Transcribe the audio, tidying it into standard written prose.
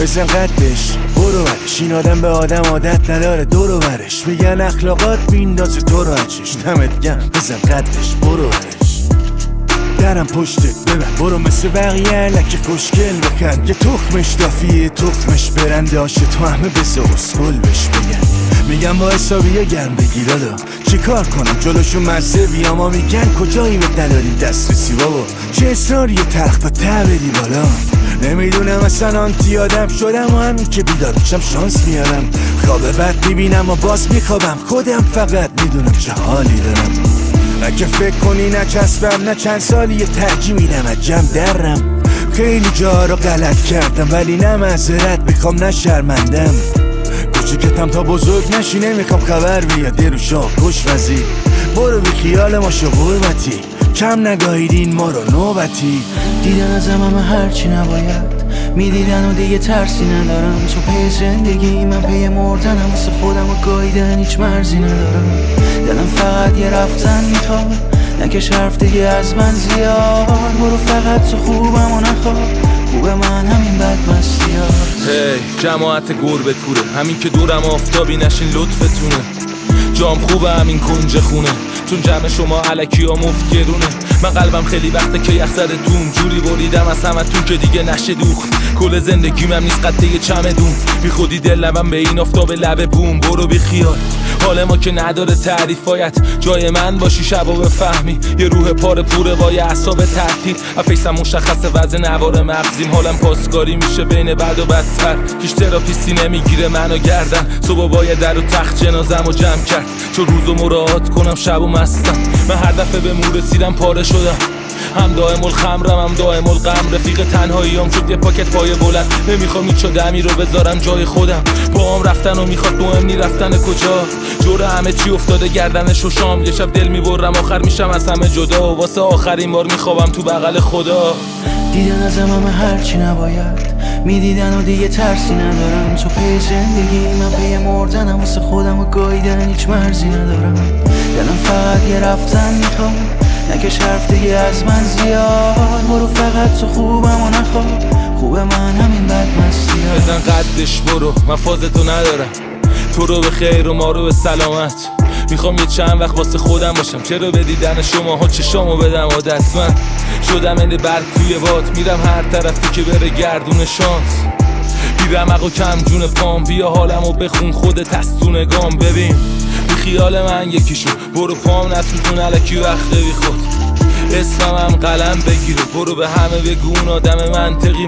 بزن قدش برو برش، این آدم به آدم عادت نداره دورو برش، میگن اخلاقات میندازه تو رو هچش، دمت گرم بزن قدش برو برش. درم پشتت ببن برو مثل بقیه لکه خوشگل بکن، یه تخمش دافیه تخمش برنده هاشه تو همه بسه اسکل بش بگن. میگن با حسابیه گرم بگیر دادا چی کار کنم جلوشون مزه بیام، ما میگن کجایی به نداری دسترسی بابا، چه اصراری تخت ته بری بالا. نمیدونم اصلا آنتی آدم شدم و همین که بیدار میشم شانس میارم، خواب بد میبینم و باز میخوابم، خودم فقط میدونم چه حالی دارم. اگه فکر کنی نچسبم نه چند سالی یه ترجیح میدم از جمع درم، خیلی جا رو غلط کردم ولی نه معذرت میخوام نه شرمندم، کوچیکتم تا بزرگ نشی نمیخوام خبر بیاد رو شاه کش وزیر، برو بی خیال ما شو غربتی، کم نگاهیدین ما رو نوبتی. دیدن ازم همه هرچی نباید میدیدن و دیگه ترسی ندارم، تو پی زندگی من پی مردنم، واسه خودم و گاییدن هیچ مرزی ندارم، دلم فقط یه رفتن میخواد نکش حرف دیگه از من زیاد، برو فقط تو خوبم و نخواد خوب من همین بدمستیات. هی جماعت گربه کوره همین که دورم آفتابی نشین لطفتونه، جام خوبه همین کنج خونه چون جمع شما علکی ها مفت گرونه، من قلبم خیلی وقته که یخزدتون جوری بریدم از همتون که دیگه نشه دوخت، کل زندگیم هم نیست قطعه چمدون، بی خودی دل لبم به این آفتاب لب بوم، برو بی خیال حال ما که نداره تعریفایت، جای من باشی شبا بفهمی یه روح پاره پوره با یه اعصاب تحقیر، افیسم مشخصه وزن نوار مغزیم، حالم پاسکاری میشه بین بد و بدتر، هیچ تراپیستی نمیگیره منو گردن، صبح باید در و تخت جنازم و جمع کرد چون روزو مراعات کنم شب و مستم، من هر دفعه به مور رسیدم پاره شدم، هم دائم الخمرم هم دائم الغم، رفیق تنهاییام شد یه پاکت پای بلند، نمیخوام هیچ دمی رو بذارم جای خودم، باهم رفتن و میخواد مهمی رفتن کجا، جور همه چی افتاده گردنش و شام، یه شب دل میبرم آخر میشم از همه جدا، واسه آخرین بار میخوابم تو بغل خدا. دیدن ازم همه هرچی نباید میدیدن و دیگه ترسی ندارم، تو پی زندگی من پی مردنم، واسه خودم و گاییدن هیچ مرزی ندارم، دلم فقط یه رفتن میخواد نکش حرف دیگه از من زیاد، برو فقط تو خوبم و نخواد خوب من همین بدمستیات. بزن قدش برو من فازتو ندارم، تو رو به خیر و ما رو به سلامت، میخوام یه چند وقت واسه خودم باشم، چرا به دیدن شما ها چشامو بدم عادت، من شدم این برگ توی باد، میرم هر طرفی که بره گردون شانس، بیرمق و کم جون پام، بیا حالمو بخون خودت از تو نگام، ببین بی خیال من یکیشو برو پام نسوزون علکی وقت بی خود، اسمم هم قلم بگیره برو به همه بگو اون آدم منطقی